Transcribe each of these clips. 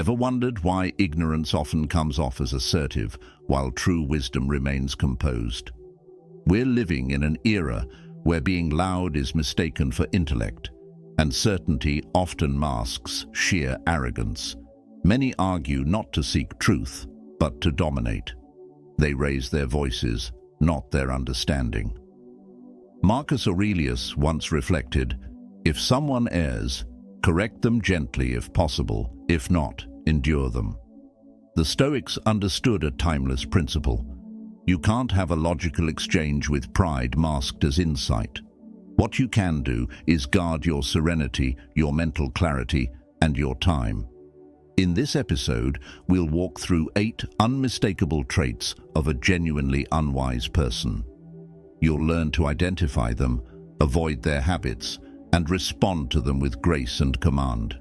Ever wondered why ignorance often comes off as assertive, while true wisdom remains composed? We're living in an era where being loud is mistaken for intellect, and certainty often masks sheer arrogance. Many argue not to seek truth, but to dominate. They raise their voices, not their understanding. Marcus Aurelius once reflected, "If someone errs, correct them gently if possible, if not, endure them." The Stoics understood a timeless principle. You can't have a logical exchange with pride masked as insight. What you can do is guard your serenity, your mental clarity, and your time. In this episode, we'll walk through 8 unmistakable traits of a genuinely unwise person. You'll learn to identify them, avoid their habits, and respond to them with grace and command.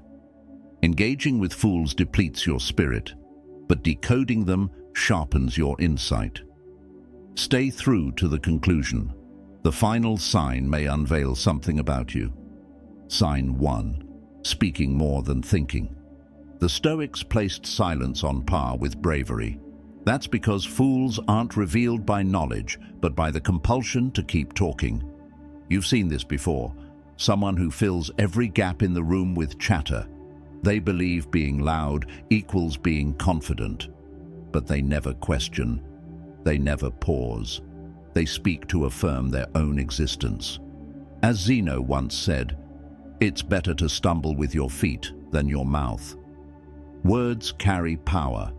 Engaging with fools depletes your spirit, but decoding them sharpens your insight. Stay through to the conclusion. The final sign may unveil something about you. Sign 1. Speaking more than thinking. The Stoics placed silence on par with bravery. That's because fools aren't revealed by knowledge, but by the compulsion to keep talking. You've seen this before. Someone who fills every gap in the room with chatter. They believe being loud equals being confident, but they never question. They never pause. They speak to affirm their own existence. As Zeno once said, "It's better to stumble with your feet than your mouth." Words carry power.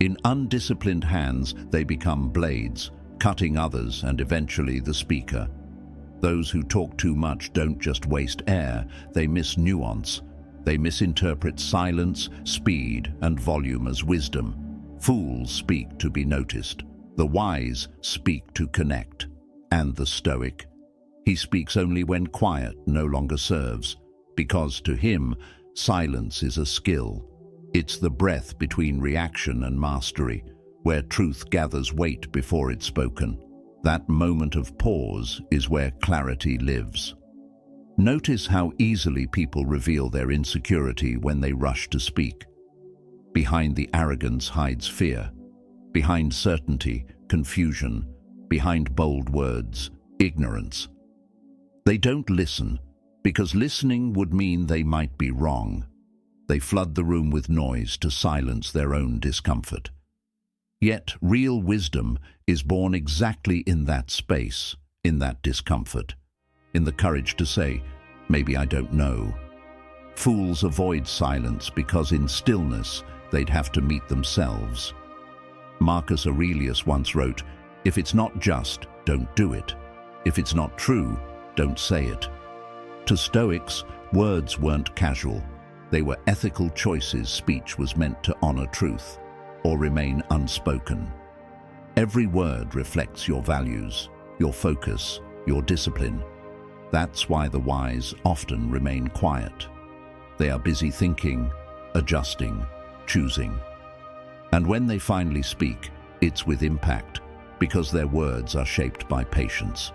In undisciplined hands, they become blades, cutting others and eventually the speaker. Those who talk too much don't just waste air, they miss nuance. They misinterpret silence, speed, and volume as wisdom. Fools speak to be noticed. The wise speak to connect. And the Stoic? He speaks only when quiet no longer serves, because to him, silence is a skill. It's the breath between reaction and mastery, where truth gathers weight before it's spoken. That moment of pause is where clarity lives. Notice how easily people reveal their insecurity when they rush to speak. Behind the arrogance hides fear. Behind certainty, confusion. Behind bold words, ignorance. They don't listen, because listening would mean they might be wrong. They flood the room with noise to silence their own discomfort. Yet real wisdom is born exactly in that space, in that discomfort, in the courage to say, "Maybe I don't know." Fools avoid silence because in stillness they'd have to meet themselves. Marcus Aurelius once wrote, "If it's not just, don't do it. If it's not true, don't say it." To Stoics, words weren't casual. They were ethical choices. Speech was meant to honor truth or remain unspoken. Every word reflects your values, your focus, your discipline. That's why the wise often remain quiet. They are busy thinking, adjusting, choosing. And when they finally speak, it's with impact, because their words are shaped by patience.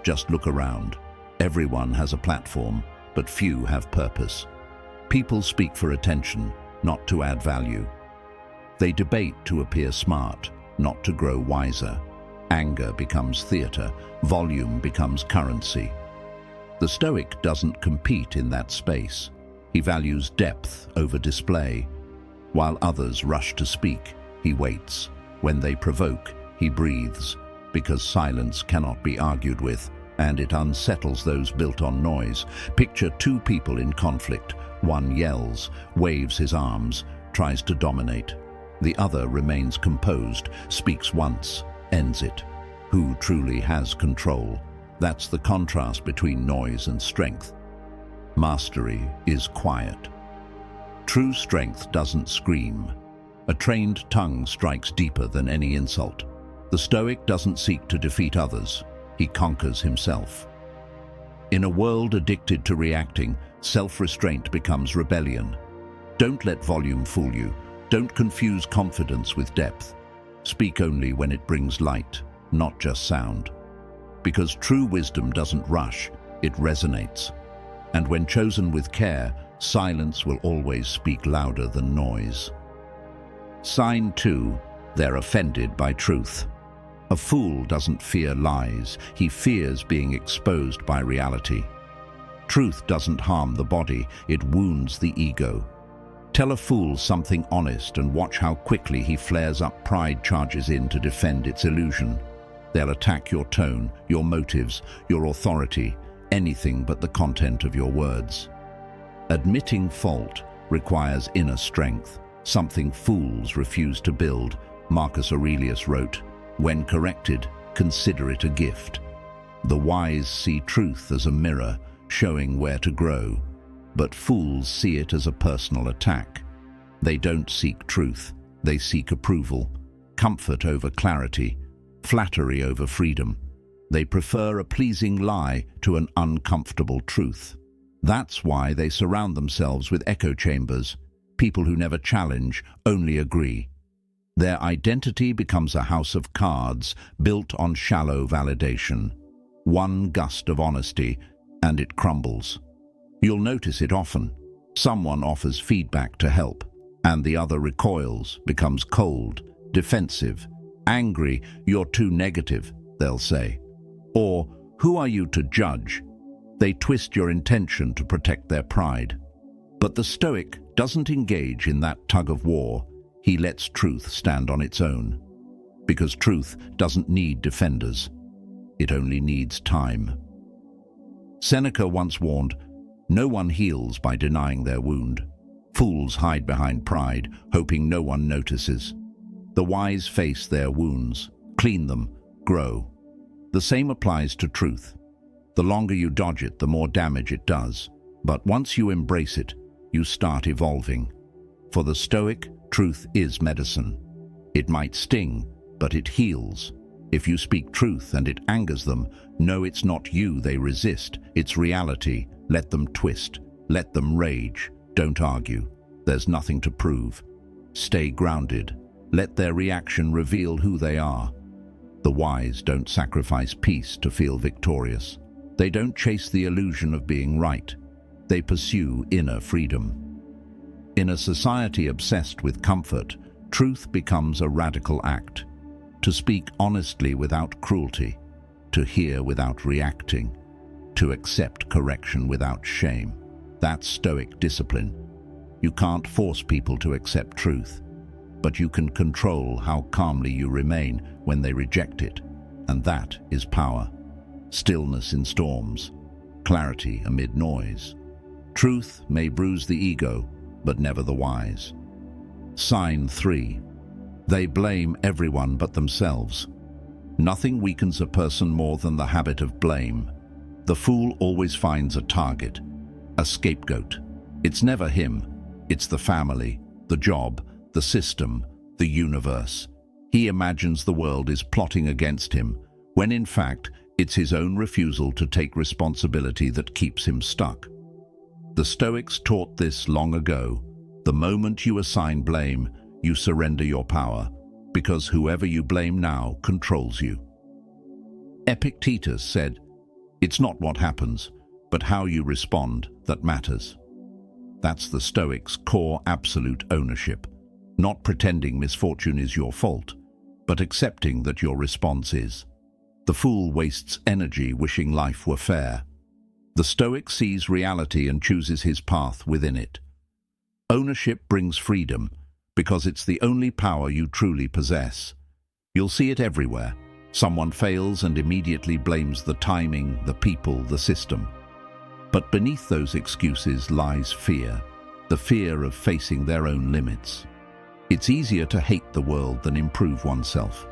Just look around. Everyone has a platform, but few have purpose. People speak for attention, not to add value. They debate to appear smart, not to grow wiser. Anger becomes theater, volume becomes currency. The Stoic doesn't compete in that space. He values depth over display. While others rush to speak, he waits. When they provoke, he breathes, because silence cannot be argued with, and it unsettles those built on noise. Picture 2 people in conflict. One yells, waves his arms, tries to dominate. The other remains composed, speaks once, ends it. Who truly has control? That's the contrast between noise and strength. Mastery is quiet. True strength doesn't scream. A trained tongue strikes deeper than any insult. The Stoic doesn't seek to defeat others. He conquers himself. In a world addicted to reacting, self-restraint becomes rebellion. Don't let volume fool you. Don't confuse confidence with depth. Speak only when it brings light, not just sound. Because true wisdom doesn't rush, it resonates. And when chosen with care, Silence will always speak louder than noise. Sign 2. They're offended by truth. A fool doesn't fear lies, he fears being exposed by reality. Truth doesn't harm the body, it wounds the ego. Tell a fool something honest and watch how quickly he flares up. Pride charges in to defend its illusion. They'll attack your tone, your motives, your authority, anything but the content of your words. Admitting fault requires inner strength, something fools refuse to build. Marcus Aurelius wrote, "When corrected, consider it a gift." The wise see truth as a mirror, showing where to grow, but fools see it as a personal attack. They don't seek truth, they seek approval, comfort over clarity, flattery over freedom. They prefer a pleasing lie to an uncomfortable truth. That's why they surround themselves with echo chambers, people who never challenge, only agree. Their identity becomes a house of cards built on shallow validation. One gust of honesty, and it crumbles. You'll notice it often. Someone offers feedback to help, and the other recoils, becomes cold, defensive, angry. "You're too negative," they'll say. Or, "Who are you to judge?" They twist your intention to protect their pride. But the Stoic doesn't engage in that tug of war. He lets truth stand on its own. Because truth doesn't need defenders. It only needs time. Seneca once warned, "No one heals by denying their wound. Fools hide behind pride, hoping no one notices. The wise face their wounds, clean them, grow." The same applies to truth. The longer you dodge it, the more damage it does. But once you embrace it, you start evolving. For the Stoic, truth is medicine. It might sting, but it heals. If you speak truth and it angers them, know it's not you they resist, it's reality. Let them twist, let them rage. Don't argue. There's nothing to prove. Stay grounded. Let their reaction reveal who they are. The wise don't sacrifice peace to feel victorious. They don't chase the illusion of being right. They pursue inner freedom. In a society obsessed with comfort, truth becomes a radical act. To speak honestly without cruelty, to hear without reacting, to accept correction without shame. That's Stoic discipline. You can't force people to accept truth, but you can control how calmly you remain when they reject it, and that is power. Stillness in storms, clarity amid noise. Truth may bruise the ego, but never the wise. Sign 3. They blame everyone but themselves. Nothing weakens a person more than the habit of blame. The fool always finds a target, a scapegoat. It's never him, it's the family, the job, the system, the universe. He imagines the world is plotting against him, when in fact, it's his own refusal to take responsibility that keeps him stuck. The Stoics taught this long ago. The moment you assign blame, you surrender your power, because whoever you blame now controls you. Epictetus said, "It's not what happens, but how you respond that matters." That's the Stoics' core absolute ownership. Not pretending misfortune is your fault, but accepting that your response is. The fool wastes energy wishing life were fair. The Stoic sees reality and chooses his path within it. Ownership brings freedom, because it's the only power you truly possess. You'll see it everywhere. Someone fails and immediately blames the timing, the people, the system. But beneath those excuses lies fear, the fear of facing their own limits. It's easier to hate the world than improve oneself.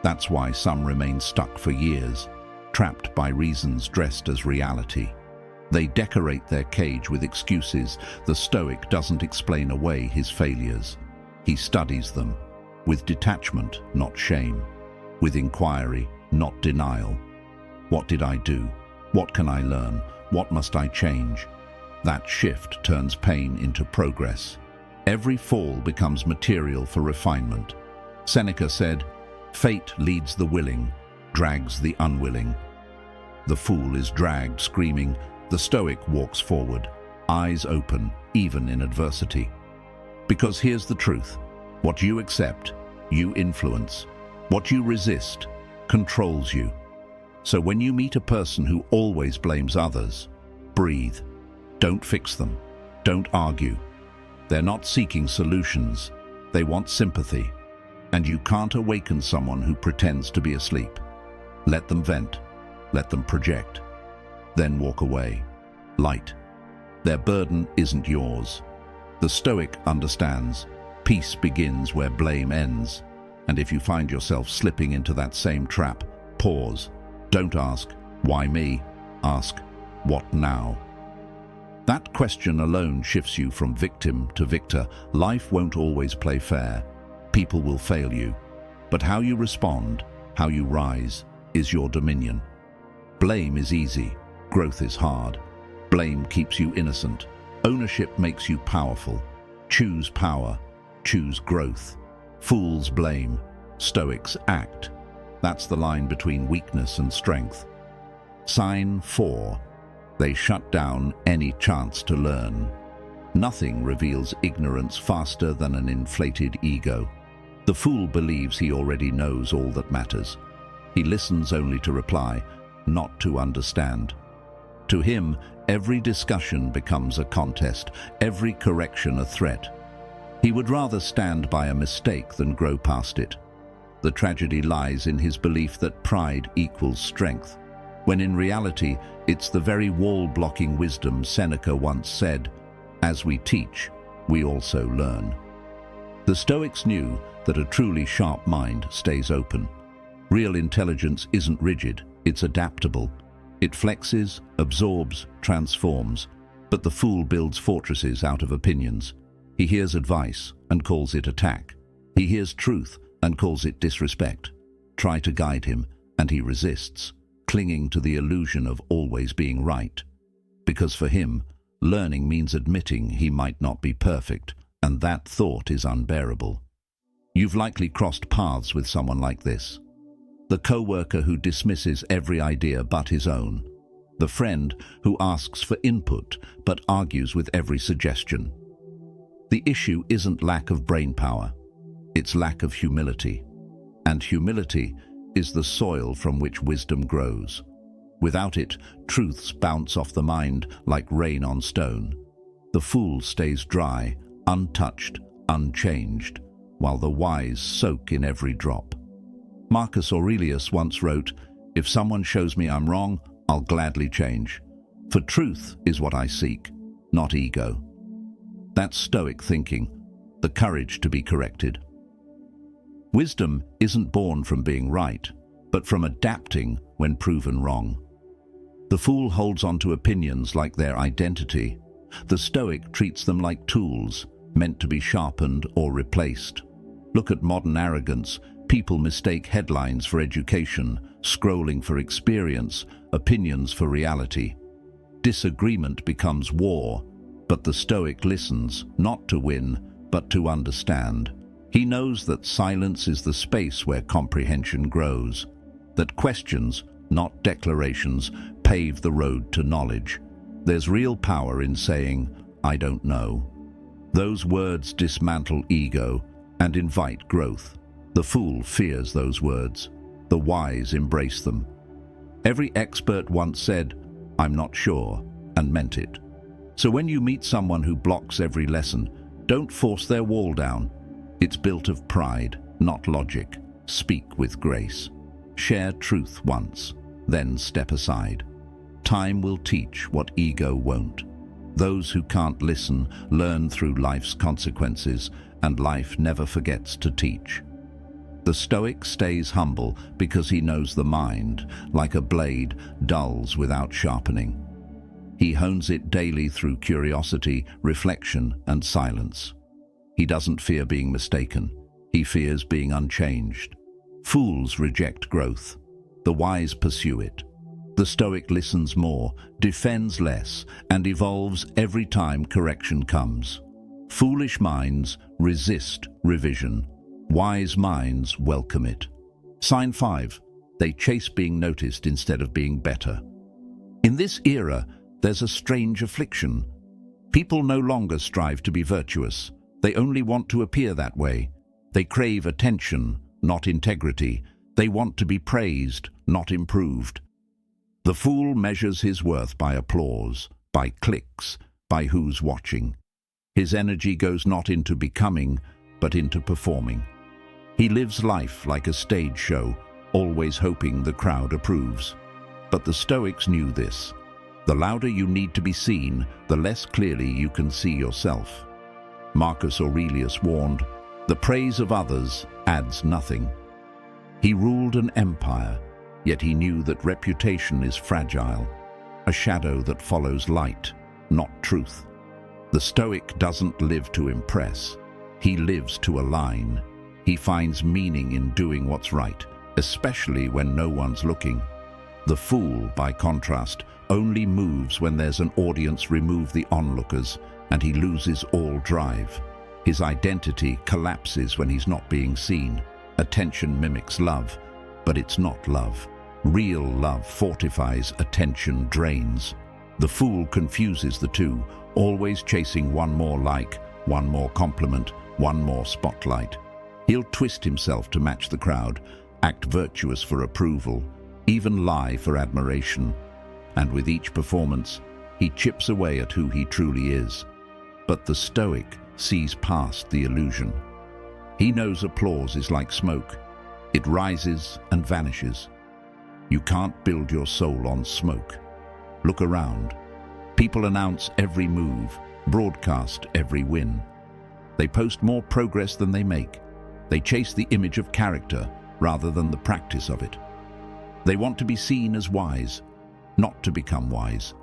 That's why some remain stuck for years, trapped by reasons dressed as reality. They decorate their cage with excuses. The Stoic doesn't explain away his failures. He studies them, with detachment, not shame, with inquiry, not denial. What did I do? What can I learn? What must I change? That shift turns pain into progress. Every fall becomes material for refinement. Seneca said, "Fate leads the willing, drags the unwilling." The fool is dragged, screaming. The Stoic walks forward, eyes open, even in adversity. Because here's the truth: what you accept, you influence. What you resist controls you. So when you meet a person who always blames others, breathe. Don't fix them. Don't argue. They're not seeking solutions. They want sympathy. And you can't awaken someone who pretends to be asleep. Let them vent. Let them project. Then walk away. Light. Their burden isn't yours. The Stoic understands. Peace begins where blame ends. And if you find yourself slipping into that same trap, pause. Don't ask, why me? Ask, what now? That question alone shifts you from victim to victor. Life won't always play fair. People will fail you. But how you respond, how you rise, is your dominion. Blame is easy. Growth is hard. Blame keeps you innocent. Ownership makes you powerful. Choose power. Choose growth. Fools blame. Stoics act. That's the line between weakness and strength. Sign 4. They shut down any chance to learn. Nothing reveals ignorance faster than an inflated ego. The fool believes he already knows all that matters. He listens only to reply, not to understand. To him, every discussion becomes a contest, every correction a threat. He would rather stand by a mistake than grow past it. The tragedy lies in his belief that pride equals strength, when in reality, it's the very wall-blocking wisdom Seneca once said, "As we teach, we also learn." The Stoics knew that a truly sharp mind stays open. Real intelligence isn't rigid, it's adaptable. It flexes, absorbs, transforms. But the fool builds fortresses out of opinions. He hears advice and calls it attack. He hears truth and calls it disrespect. Try to guide him, and he resists, clinging to the illusion of always being right. Because for him, learning means admitting he might not be perfect, and that thought is unbearable. You've likely crossed paths with someone like this. The co-worker who dismisses every idea but his own. The friend who asks for input but argues with every suggestion. The issue isn't lack of brain power, it's lack of humility. And humility is the soil from which wisdom grows. Without it, truths bounce off the mind like rain on stone. The fool stays dry, untouched, unchanged, while the wise soak in every drop. Marcus Aurelius once wrote, "If someone shows me I'm wrong, I'll gladly change. For truth is what I seek, not ego." That's Stoic thinking, the courage to be corrected. Wisdom isn't born from being right, but from adapting when proven wrong. The fool holds on to opinions like their identity. The Stoic treats them like tools, meant to be sharpened or replaced. Look at modern arrogance. People mistake headlines for education, scrolling for experience, opinions for reality. Disagreement becomes war, but the Stoic listens, not to win, but to understand. He knows that silence is the space where comprehension grows, that questions, not declarations, pave the road to knowledge. There's real power in saying, "I don't know." Those words dismantle ego and invite growth. The fool fears those words. The wise embrace them. Every expert once said, "I'm not sure," and meant it. So when you meet someone who blocks every lesson, don't force their wall down. It's built of pride, not logic. Speak with grace. Share truth once, then step aside. Time will teach what ego won't. Those who can't listen learn through life's consequences, and life never forgets to teach. The Stoic stays humble because he knows the mind, like a blade, dulls without sharpening. He hones it daily through curiosity, reflection, and silence. He doesn't fear being mistaken. He fears being unchanged. Fools reject growth. The wise pursue it. The Stoic listens more, defends less, and evolves every time correction comes. Foolish minds resist revision. Wise minds welcome it. Sign 5. They chase being noticed instead of being better. In this era, there's a strange affliction. People no longer strive to be virtuous. They only want to appear that way. They crave attention, not integrity. They want to be praised, not improved. The fool measures his worth by applause, by clicks, by who's watching. His energy goes not into becoming, but into performing. He lives life like a stage show, always hoping the crowd approves. But the Stoics knew this. The louder you need to be seen, the less clearly you can see yourself. Marcus Aurelius warned, "The praise of others adds nothing." He ruled an empire, yet he knew that reputation is fragile, a shadow that follows light, not truth. The Stoic doesn't live to impress. He lives to align. He finds meaning in doing what's right, especially when no one's looking. The fool, by contrast, only moves when there's an audience. Remove the onlookers, and he loses all drive. His identity collapses when he's not being seen. Attention mimics love, but it's not love. Real love fortifies, attention drains. The fool confuses the two, always chasing one more like, one more compliment, one more spotlight. He'll twist himself to match the crowd, act virtuous for approval, even lie for admiration. And with each performance, he chips away at who he truly is. But the Stoic sees past the illusion. He knows applause is like smoke. It rises and vanishes. You can't build your soul on smoke. Look around. People announce every move, broadcast every win. They post more progress than they make. They chase the image of character rather than the practice of it. They want to be seen as wise, not to become wise.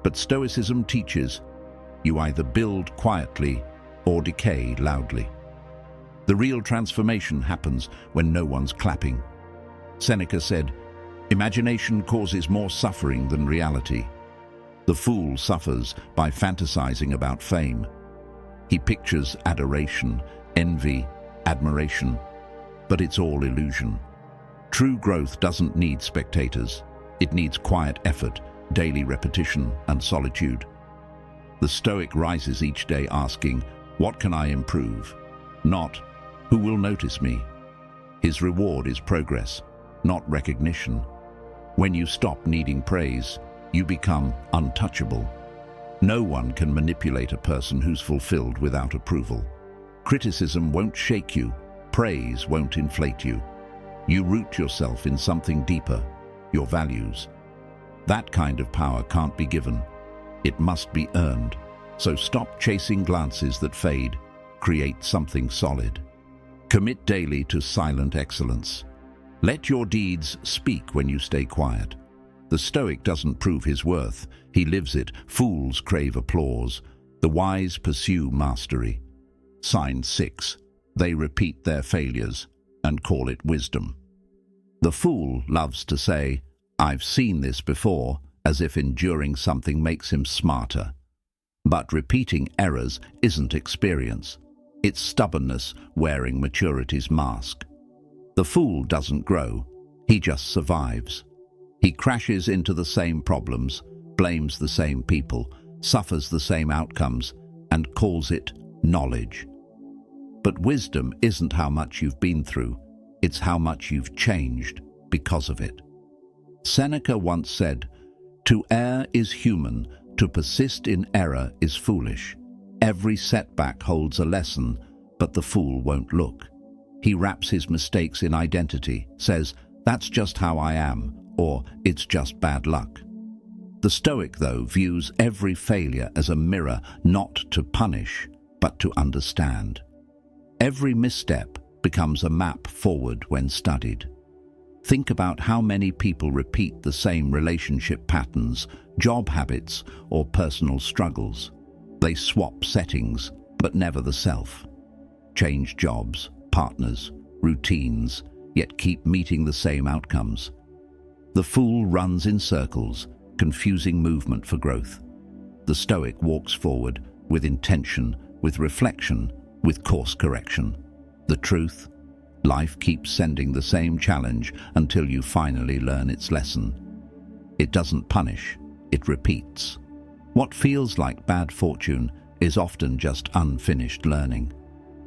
But Stoicism teaches you either build quietly or decay loudly. The real transformation happens when no one's clapping. Seneca said, "Imagination causes more suffering than reality." The fool suffers by fantasizing about fame. He pictures adoration, envy, admiration, but it's all illusion. True growth doesn't need spectators. It needs quiet effort, daily repetition, and solitude. The Stoic rises each day asking, "What can I improve?" Not, "Who will notice me?" His reward is progress, not recognition. When you stop needing praise, you become untouchable. No one can manipulate a person who's fulfilled without approval. Criticism won't shake you. Praise won't inflate you. You root yourself in something deeper, your values. That kind of power can't be given. It must be earned. So stop chasing glances that fade. Create something solid. Commit daily to silent excellence. Let your deeds speak when you stay quiet. The Stoic doesn't prove his worth. He lives it. Fools crave applause. The wise pursue mastery. Sign 6. They repeat their failures and call it wisdom. The fool loves to say, "I've seen this before," as if enduring something makes him smarter. But repeating errors isn't experience. It's stubbornness wearing maturity's mask. The fool doesn't grow. He just survives. He crashes into the same problems, blames the same people, suffers the same outcomes, and calls it knowledge. But wisdom isn't how much you've been through. It's how much you've changed because of it. Seneca once said, "To err is human, to persist in error is foolish. Every setback holds a lesson, but the fool won't look." He wraps his mistakes in identity, says, "That's just how I am," or "It's just bad luck." The Stoic, though, views every failure as a mirror, not to punish, but to understand. Every misstep becomes a map forward when studied. Think about how many people repeat the same relationship patterns, job habits, or personal struggles. They swap settings, but never the self. Change jobs, partners, routines, yet keep meeting the same outcomes. The fool runs in circles, confusing movement for growth. The Stoic walks forward with intention, with reflection, with course correction. The truth? Life keeps sending the same challenge until you finally learn its lesson. It doesn't punish, it repeats. What feels like bad fortune is often just unfinished learning.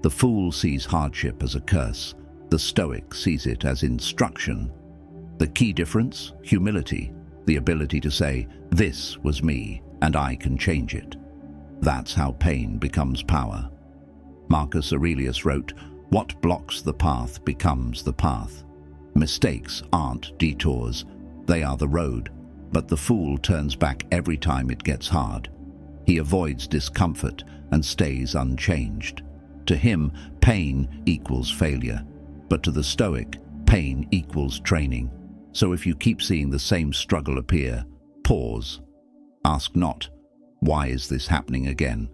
The fool sees hardship as a curse. The Stoic sees it as instruction. The key difference? Humility. The ability to say, "This was me, and I can change it." That's how pain becomes power. Marcus Aurelius wrote, "What blocks the path becomes the path." Mistakes aren't detours, they are the road, but the fool turns back every time it gets hard. He avoids discomfort and stays unchanged. To him, pain equals failure, but to the Stoic, pain equals training. So if you keep seeing the same struggle appear, pause. Ask not, "Why is this happening again?"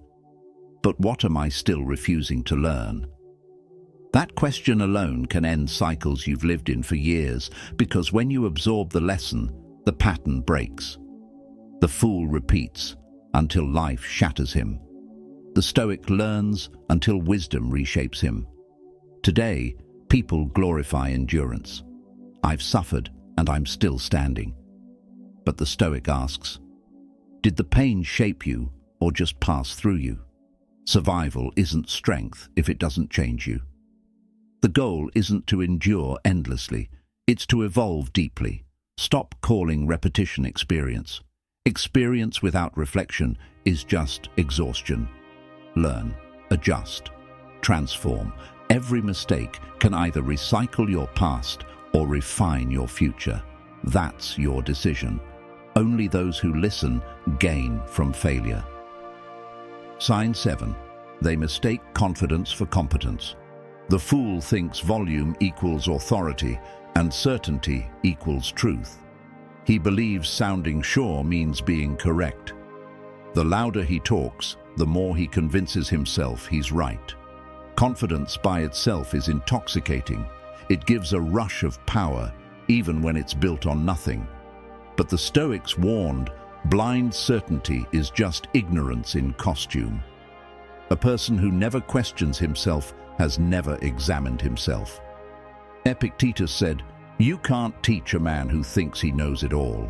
but "What am I still refusing to learn?" That question alone can end cycles you've lived in for years, because when you absorb the lesson, the pattern breaks. The fool repeats until life shatters him. The Stoic learns until wisdom reshapes him. Today, people glorify endurance. "I've suffered and I'm still standing." But the Stoic asks, did the pain shape you or just pass through you? Survival isn't strength if it doesn't change you. The goal isn't to endure endlessly, it's to evolve deeply. Stop calling repetition experience. Experience without reflection is just exhaustion. Learn, adjust, transform. Every mistake can either recycle your past or refine your future. That's your decision. Only those who listen gain from failure. Sign 7. They mistake confidence for competence. The fool thinks volume equals authority and certainty equals truth. He believes sounding sure means being correct. The louder he talks, the more he convinces himself he's right. Confidence by itself is intoxicating. It gives a rush of power, even when it's built on nothing. But the Stoics warned, blind certainty is just ignorance in costume. A person who never questions himself has never examined himself. Epictetus said, "You can't teach a man who thinks he knows it all."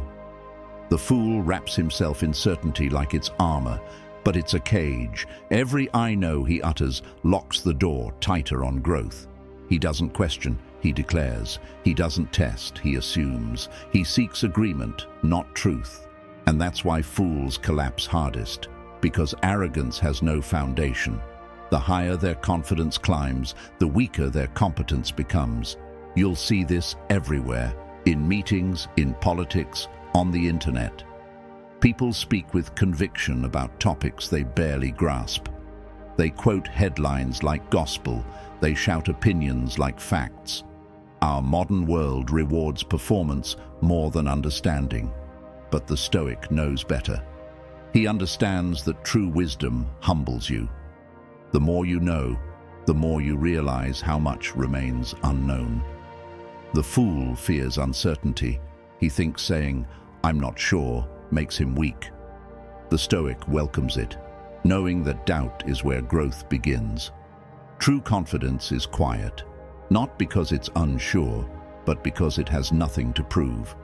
The fool wraps himself in certainty like it's armor, but it's a cage. Every "I know" he utters locks the door tighter on growth. He doesn't question, he declares. He doesn't test, he assumes. He seeks agreement, not truth. And that's why fools collapse hardest, because arrogance has no foundation. The higher their confidence climbs, the weaker their competence becomes. You'll see this everywhere, in meetings, in politics, on the internet. People speak with conviction about topics they barely grasp. They quote headlines like gospel. They shout opinions like facts. Our modern world rewards performance more than understanding. But the Stoic knows better. He understands that true wisdom humbles you. The more you know, the more you realize how much remains unknown. The fool fears uncertainty. He thinks saying, "I'm not sure," makes him weak. The Stoic welcomes it, knowing that doubt is where growth begins. True confidence is quiet, not because it's unsure, but because it has nothing to prove.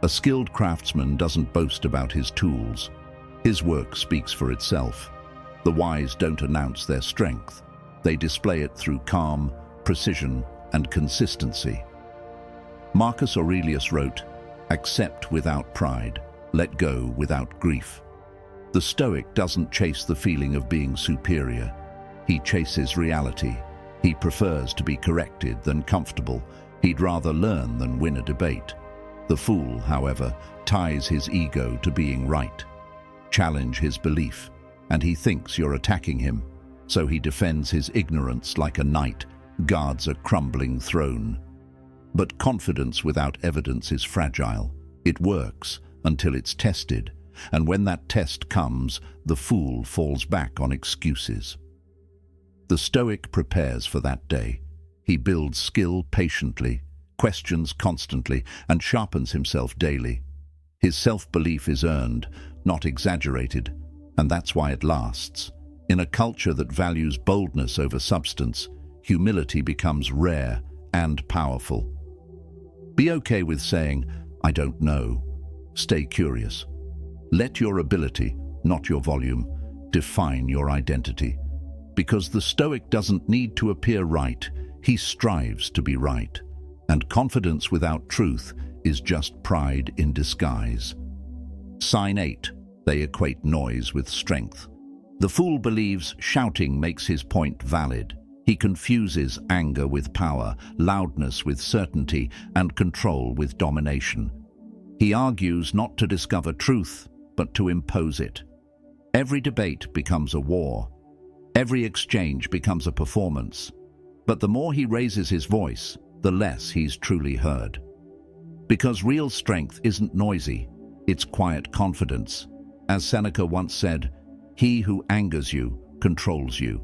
A skilled craftsman doesn't boast about his tools. His work speaks for itself. The wise don't announce their strength. They display it through calm, precision, and consistency. Marcus Aurelius wrote, "Accept without pride, let go without grief." The Stoic doesn't chase the feeling of being superior. He chases reality. He prefers to be corrected than comfortable. He'd rather learn than win a debate. The fool, however, ties his ego to being right. Challenge his belief, and he thinks you're attacking him. So he defends his ignorance like a knight, guards a crumbling throne. But confidence without evidence is fragile. It works until it's tested, and when that test comes, the fool falls back on excuses. The Stoic prepares for that day. He builds skill patiently, questions constantly, and sharpens himself daily. His self-belief is earned, not exaggerated, and that's why it lasts. In a culture that values boldness over substance, humility becomes rare and powerful. Be okay with saying, "I don't know." Stay curious. Let your ability, not your volume, define your identity. Because the Stoic doesn't need to appear right, he strives to be right. And confidence without truth is just pride in disguise. Sign 8. They equate noise with strength. The fool believes shouting makes his point valid. He confuses anger with power, loudness with certainty, and control with domination. He argues not to discover truth, but to impose it. Every debate becomes a war. Every exchange becomes a performance. But the more he raises his voice, the less he's truly heard. Because real strength isn't noisy, it's quiet confidence. As Seneca once said, "He who angers you controls you."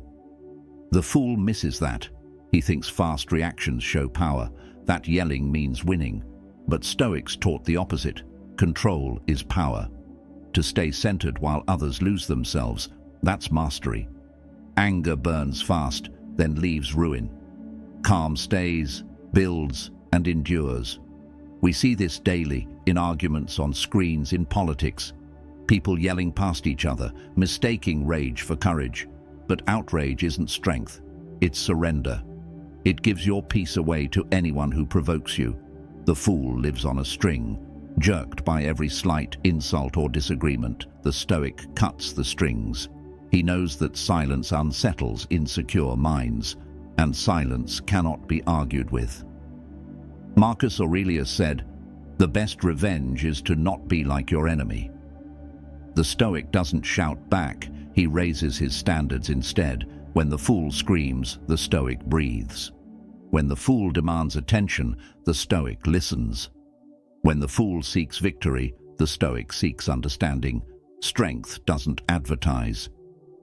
The fool misses that. He thinks fast reactions show power, that yelling means winning. But Stoics taught the opposite. Control is power. To stay centered while others lose themselves, that's mastery. Anger burns fast, then leaves ruin. Calm stays, builds, and endures. We see this daily in arguments on screens, in politics. People yelling past each other, mistaking rage for courage. But outrage isn't strength, it's surrender. It gives your peace away to anyone who provokes you. The fool lives on a string, jerked by every slight insult or disagreement. The Stoic cuts the strings. He knows that silence unsettles insecure minds, and silence cannot be argued with. Marcus Aurelius said, "The best revenge is to not be like your enemy." The Stoic doesn't shout back, he raises his standards instead. When the fool screams, the Stoic breathes. When the fool demands attention, the Stoic listens. When the fool seeks victory, the Stoic seeks understanding. Strength doesn't advertise.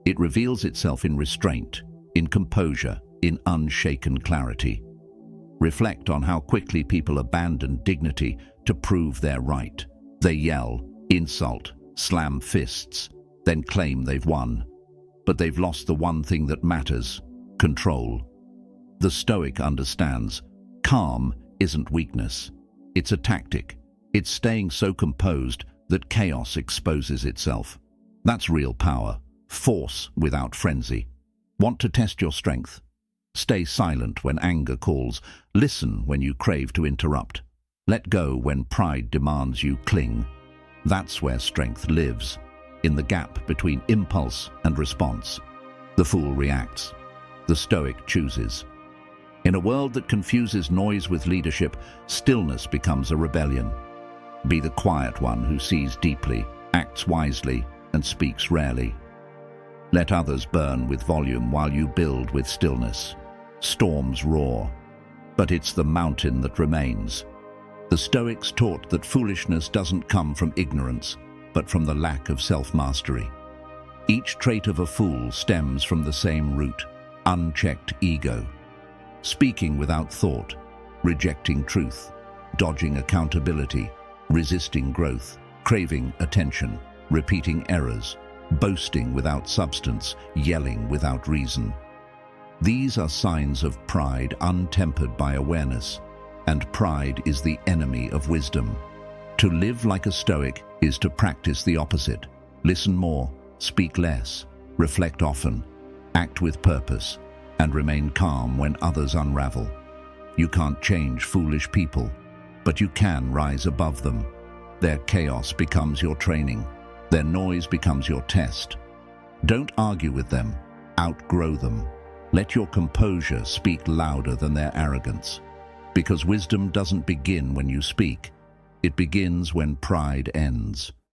It reveals itself in restraint, in composure, in unshaken clarity. Reflect on how quickly people abandon dignity to prove they're right. They yell, insult, slam fists, then claim they've won. But they've lost the one thing that matters: control. The Stoic understands calm isn't weakness. It's a tactic. It's staying so composed that chaos exposes itself. That's real power. Force without frenzy. Want to test your strength? Stay silent when anger calls. Listen when you crave to interrupt. Let go when pride demands you cling. That's where strength lives, in the gap between impulse and response. The fool reacts. The Stoic chooses. In a world that confuses noise with leadership, stillness becomes a rebellion. Be the quiet one who sees deeply, acts wisely, and speaks rarely. Let others burn with volume while you build with stillness. Storms roar, but it's the mountain that remains. The Stoics taught that foolishness doesn't come from ignorance, but from the lack of self-mastery. Each trait of a fool stems from the same root: unchecked ego. Speaking without thought, rejecting truth, dodging accountability, resisting growth, craving attention, repeating errors, boasting without substance, yelling without reason. These are signs of pride untempered by awareness, and pride is the enemy of wisdom. To live like a Stoic is to practice the opposite. Listen more, speak less, reflect often, act with purpose, and remain calm when others unravel. You can't change foolish people, but you can rise above them. Their chaos becomes your training. Their noise becomes your test. Don't argue with them, outgrow them. Let your composure speak louder than their arrogance. Because wisdom doesn't begin when you speak. It begins when pride ends.